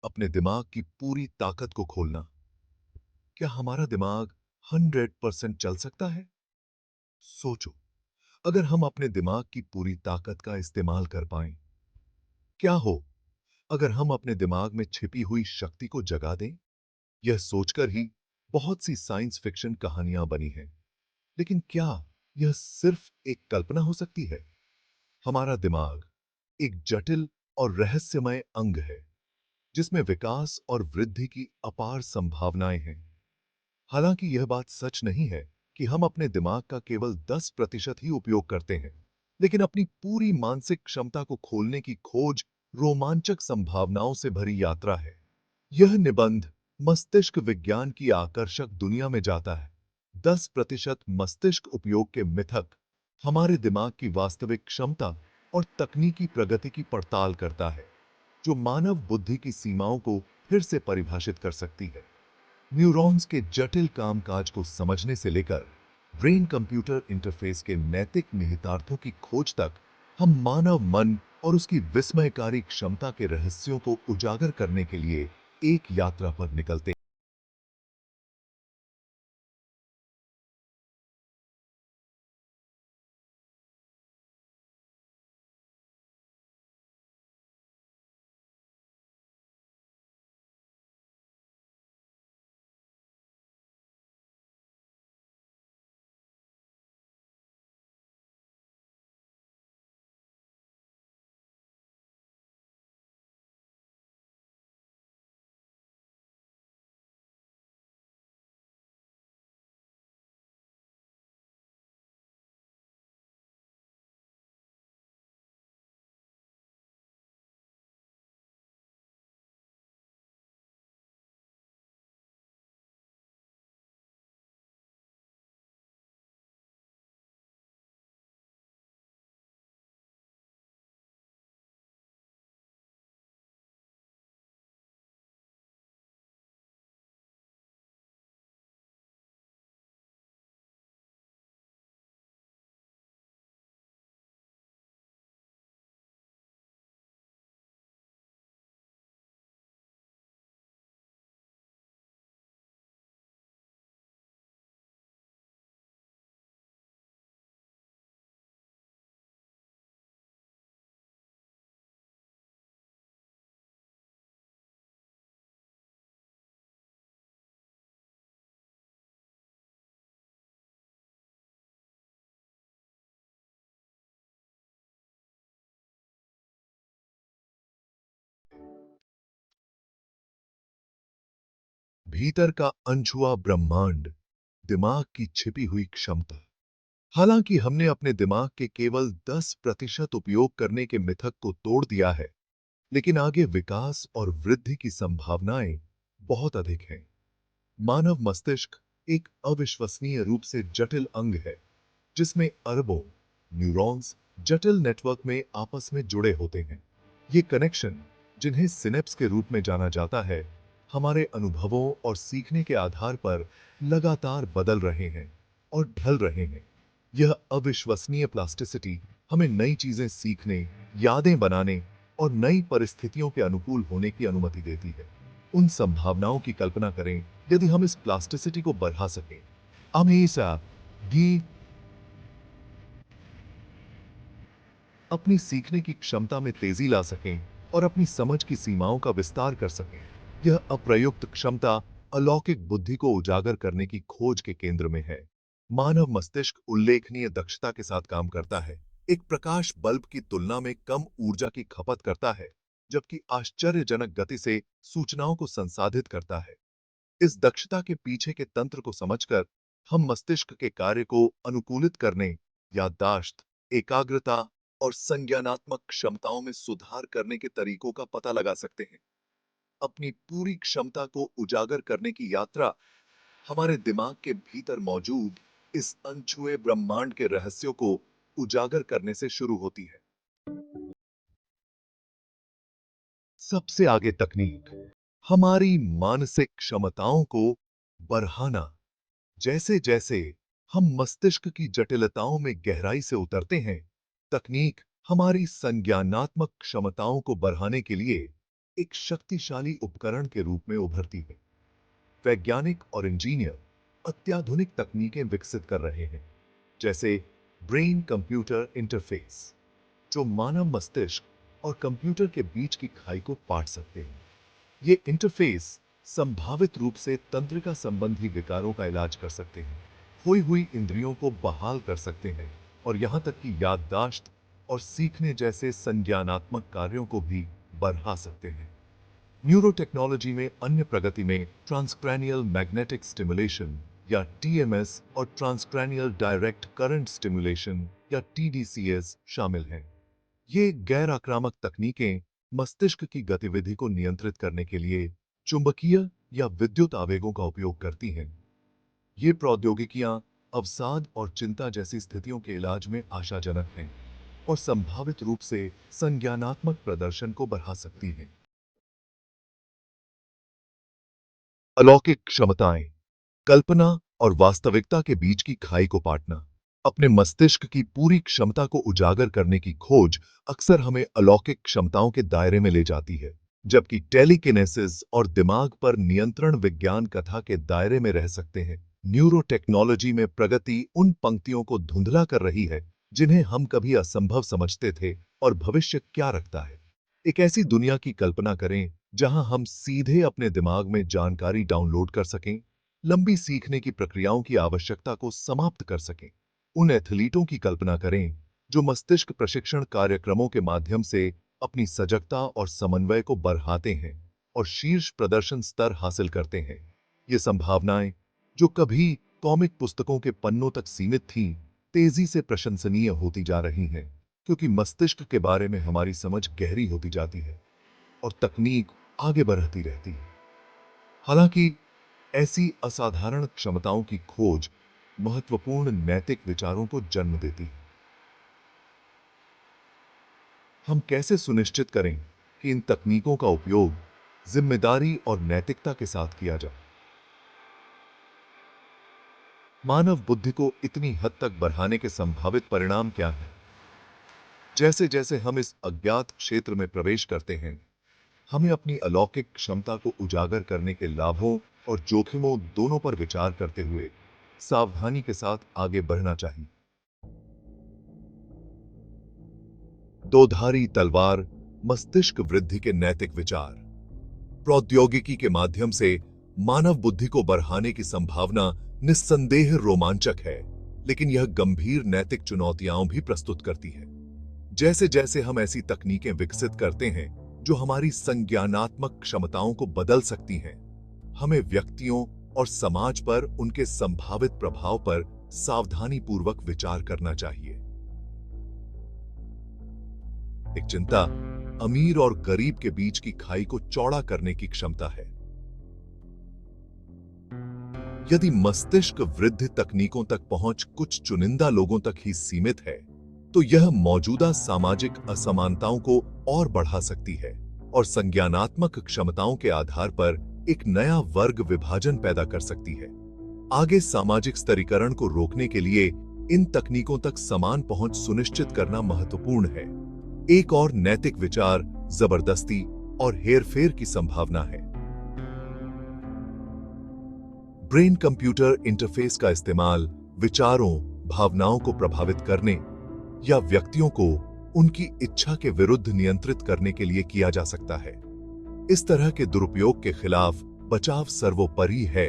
अपने दिमाग की पूरी ताकत को खोलना। क्या हमारा दिमाग 100% चल सकता है? सोचो, अगर हम अपने दिमाग की पूरी ताकत का इस्तेमाल कर पाएं, क्या हो अगर हम अपने दिमाग में छिपी हुई शक्ति को जगा दें? यह सोचकर ही बहुत सी साइंस फिक्शन कहानियां बनी हैं। लेकिन क्या यह सिर्फ एक कल्पना हो सकती है? हमारा दिमाग एक जटिल और रहस्यमय अंग है, जिसमें विकास और वृद्धि की अपार संभावनाएं हैं। हालांकि यह बात सच नहीं है कि हम अपने दिमाग का केवल 10% ही उपयोग करते हैं, लेकिन अपनी पूरी मानसिक क्षमता को खोलने की खोज रोमांचक संभावनाओं से भरी यात्रा है। यह निबंध मस्तिष्क विज्ञान की आकर्षक दुनिया में जाता है। 10% मस्तिष्क उपयोग के मिथक हमारे दिमाग की वास्तविक क्षमता और तकनीकी प्रगति की पड़ताल करता है, जो मानव बुद्धि की सीमाओं को फिर से परिभाषित कर सकती है। न्यूरॉन्स के जटिल कामकाज को समझने से लेकर ब्रेन कंप्यूटर इंटरफेस के नैतिक निहितार्थों की खोज तक, हम मानव मन और उसकी विस्मयकारी क्षमता के रहस्यों को उजागर करने के लिए एक यात्रा पर निकलते हैं। भीतर का अनछुआ ब्रह्मांड, दिमाग की छिपी हुई क्षमता। हालांकि हमने अपने दिमाग के केवल 10% उपयोग करने के मिथक को तोड़ दिया है, लेकिन आगे विकास और वृद्धि की संभावनाएं बहुत अधिक हैं। मानव मस्तिष्क एक अविश्वसनीय रूप से जटिल अंग है, जिसमें अरबों न्यूरॉन्स जटिल नेटवर्क में आपस में जुड़े होते हैं। ये कनेक्शन, जिन्हें सिनेप्स के रूप में जाना जाता है, हमारे अनुभवों और सीखने के आधार पर लगातार बदल रहे हैं और ढल रहे हैं। यह अविश्वसनीय प्लास्टिसिटी हमें नई चीजें सीखने, यादें बनाने और नई परिस्थितियों के अनुकूल होने की अनुमति देती है। उन संभावनाओं की कल्पना करें यदि हम इस प्लास्टिसिटी को बढ़ा सकें। हमेशा भी अपनी सीखने की क्षमता में तेजी ला सकें और अपनी समझ की सीमाओं का विस्तार कर सकें। यह अप्रयुक्त क्षमता अलौकिक बुद्धि को उजागर करने की खोज के केंद्र में है। मानव मस्तिष्क उल्लेखनीय दक्षता के साथ काम करता है, एक प्रकाश बल्ब की तुलना में कम ऊर्जा की खपत करता है, जबकि आश्चर्यजनक गति से सूचनाओं को संसाधित करता है। इस दक्षता के पीछे के तंत्र को समझकर हम मस्तिष्क के कार्य को अनुकूलित करने, याददाश्त, एकाग्रता और संज्ञानात्मक क्षमताओं में सुधार करने के तरीकों का पता लगा सकते हैं। अपनी पूरी क्षमता को उजागर करने की यात्रा हमारे दिमाग के भीतर मौजूद इस अनछुए ब्रह्मांड के रहस्यों को उजागर करने से शुरू होती है। सबसे आगे तकनीक, हमारी मानसिक क्षमताओं को बढ़ाना। जैसे जैसे हम मस्तिष्क की जटिलताओं में गहराई से उतरते हैं, तकनीक हमारी संज्ञानात्मक क्षमताओं को बढ़ाने के लिए एक शक्तिशाली उपकरण के रूप में उभरती है। वैज्ञानिक और इंजीनियर अत्याधुनिक तकनीकें विकसित कर रहे हैं, जैसे ब्रेन कंप्यूटर इंटरफेस, जो मानव मस्तिष्क और कंप्यूटर के बीच की खाई को पाट सकते हैं। ये इंटरफेस संभावित रूप से तंत्रिका संबंधी विकारों का इलाज कर सकते हैं, खोई हुई इंद्रियों को बहाल कर सकते हैं और यहां तक कि याददाश्त और सीखने जैसे संज्ञानात्मक कार्यों को भी बढ़ा सकते हैं। न्यूरोटेक्नोलॉजी में अन्य प्रगति में ट्रांसक्रैनियल मैग्नेटिक स्टिमुलेशन या टीएमएस और ट्रांसक्रैनियल डायरेक्ट करंट स्टिमुलेशन या टीडीसीएस शामिल हैं। ये गैर आक्रामक तकनीकें मस्तिष्क की गतिविधि को नियंत्रित करने के लिए चुंबकीय या विद्युत आवेगों का उपयोग करती हैं। ये प्रौद्योगिकियां अवसाद और चिंता जैसी स्थितियों के इलाज में आशाजनक हैं और संभावित रूप से संज्ञानात्मक प्रदर्शन को बढ़ा सकती हैं। अलौकिक क्षमताएं, कल्पना और वास्तविकता के बीच की खाई को पाटना। अपने मस्तिष्क की पूरी क्षमता को उजागर करने की खोज अक्सर हमें अलौकिक क्षमताओं के दायरे में ले जाती है, जबकि टेलीकिनेसिस और दिमाग पर नियंत्रण विज्ञान कथा के दायरे में रह सकते हैं। न्यूरोटेक्नोलॉजी में प्रगति उन पंक्तियों को धुंधला कर रही है जिन्हें हम कभी असंभव समझते थे, और भविष्य क्या रखता है। एक ऐसी दुनिया की कल्पना करें जहां हम सीधे अपने दिमाग में जानकारी डाउनलोड कर सकें, लंबी सीखने की प्रक्रियाओं की आवश्यकता को समाप्त कर सकें। उन एथलीटों की कल्पना करें जो मस्तिष्क प्रशिक्षण कार्यक्रमों के माध्यम से अपनी सजगता और समन्वय को बढ़ाते हैं और शीर्ष प्रदर्शन स्तर हासिल करते हैं। ये संभावनाएं, जो कभी कॉमिक पुस्तकों के पन्नों तक सीमित थीं, तेजी से प्रशंसनीय होती जा रही हैं, क्योंकि मस्तिष्क के बारे में हमारी समझ गहरी होती जाती है और तकनीक आगे बढ़ती रहती है। हालांकि ऐसी असाधारण क्षमताओं की खोज महत्वपूर्ण नैतिक विचारों को जन्म देती है। हम कैसे सुनिश्चित करें कि इन तकनीकों का उपयोग जिम्मेदारी और नैतिकता के साथ किया जाए? मानव बुद्धि को इतनी हद तक बढ़ाने के संभावित परिणाम क्या हैं? जैसे जैसे हम इस अज्ञात क्षेत्र में प्रवेश करते हैं, हमें अपनी अलौकिक क्षमता को उजागर करने के लाभों और जोखिमों दोनों पर विचार करते हुए सावधानी के साथ आगे बढ़ना चाहिए। दोधारी तलवार, मस्तिष्क वृद्धि के नैतिक विचार। प्रौद्योगिकी के माध्यम से मानव बुद्धि को बढ़ाने की संभावना निस्संदेह रोमांचक है, लेकिन यह गंभीर नैतिक चुनौतियां भी प्रस्तुत करती है। जैसे जैसे हम ऐसी तकनीकें विकसित करते हैं जो हमारी संज्ञानात्मक क्षमताओं को बदल सकती हैं, हमें व्यक्तियों और समाज पर उनके संभावित प्रभाव पर सावधानीपूर्वक विचार करना चाहिए। एक चिंता अमीर और गरीब के बीच की खाई को चौड़ा करने की क्षमता है। यदि मस्तिष्क वृद्धि तकनीकों तक पहुंच कुछ चुनिंदा लोगों तक ही सीमित है, तो यह मौजूदा सामाजिक असमानताओं को और बढ़ा सकती है और संज्ञानात्मक क्षमताओं के आधार पर एक नया वर्ग विभाजन पैदा कर सकती है। आगे सामाजिक स्तरीकरण को रोकने के लिए इन तकनीकों तक समान पहुंच सुनिश्चित करना महत्वपूर्ण है। एक और नैतिक विचार जबरदस्ती और हेरफेर की संभावना है। ब्रेन कंप्यूटर इंटरफेस का इस्तेमाल विचारों, भावनाओं को प्रभावित करने या व्यक्तियों को उनकी इच्छा के विरुद्ध नियंत्रित करने के लिए किया जा सकता है। इस तरह के दुरुपयोग के खिलाफ बचाव सर्वोपरि है।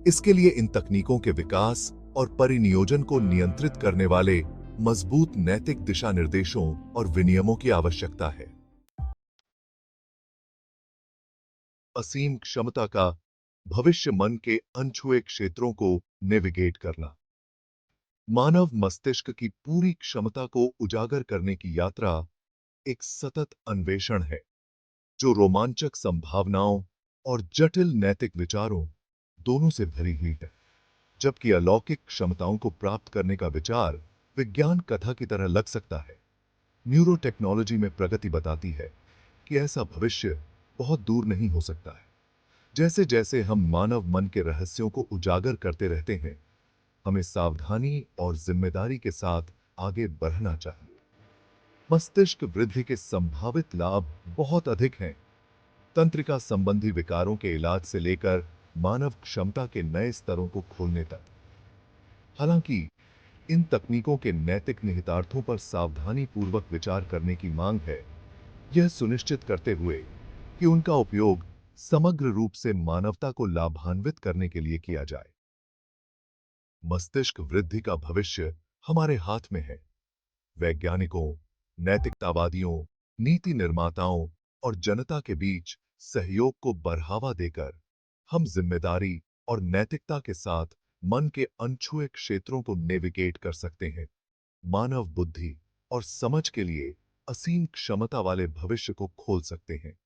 इसके लिए इन तकनीकों के विकास और परिनियोजन को नियंत्रित करने वाले मजबूत नैतिक दिशा निर्देशों और विनियमों की आवश्यकता है। असीम क्षमता का भविष्य, मन के अनछुए क्षेत्रों को नेविगेट करना। मानव मस्तिष्क की पूरी क्षमता को उजागर करने की यात्रा एक सतत अन्वेषण है, जो रोमांचक संभावनाओं और जटिल नैतिक विचारों दोनों से भरी हुई है। जबकि अलौकिक क्षमताओं को प्राप्त करने का विचार विज्ञान कथा की तरह लग सकता है, न्यूरोटेक्नोलॉजी में प्रगति बताती है कि ऐसा भविष्य बहुत दूर नहीं हो सकता है। जैसे जैसे हम मानव मन के रहस्यों को उजागर करते रहते हैं, हमें सावधानी और जिम्मेदारी के साथ आगे बढ़ना चाहिए। मस्तिष्क वृद्धि के संभावित लाभ बहुत अधिक हैं, तंत्रिका संबंधी विकारों के इलाज से लेकर मानव क्षमता के नए स्तरों को खोलने तक। हालांकि इन तकनीकों के नैतिक निहितार्थों पर सावधानी पूर्वक विचार करने की मांग है, यह सुनिश्चित करते हुए कि उनका उपयोग समग्र रूप से मानवता को लाभान्वित करने के लिए किया जाए। मस्तिष्क वृद्धि का भविष्य हमारे हाथ में है। वैज्ञानिकों, नैतिकतावादियों, नीति निर्माताओं और जनता के बीच सहयोग को बढ़ावा देकर हम जिम्मेदारी और नैतिकता के साथ मन के अनछुए क्षेत्रों को नेविगेट कर सकते हैं, मानव बुद्धि और समझ के लिए असीम क्षमता वाले भविष्य को खोल सकते हैं।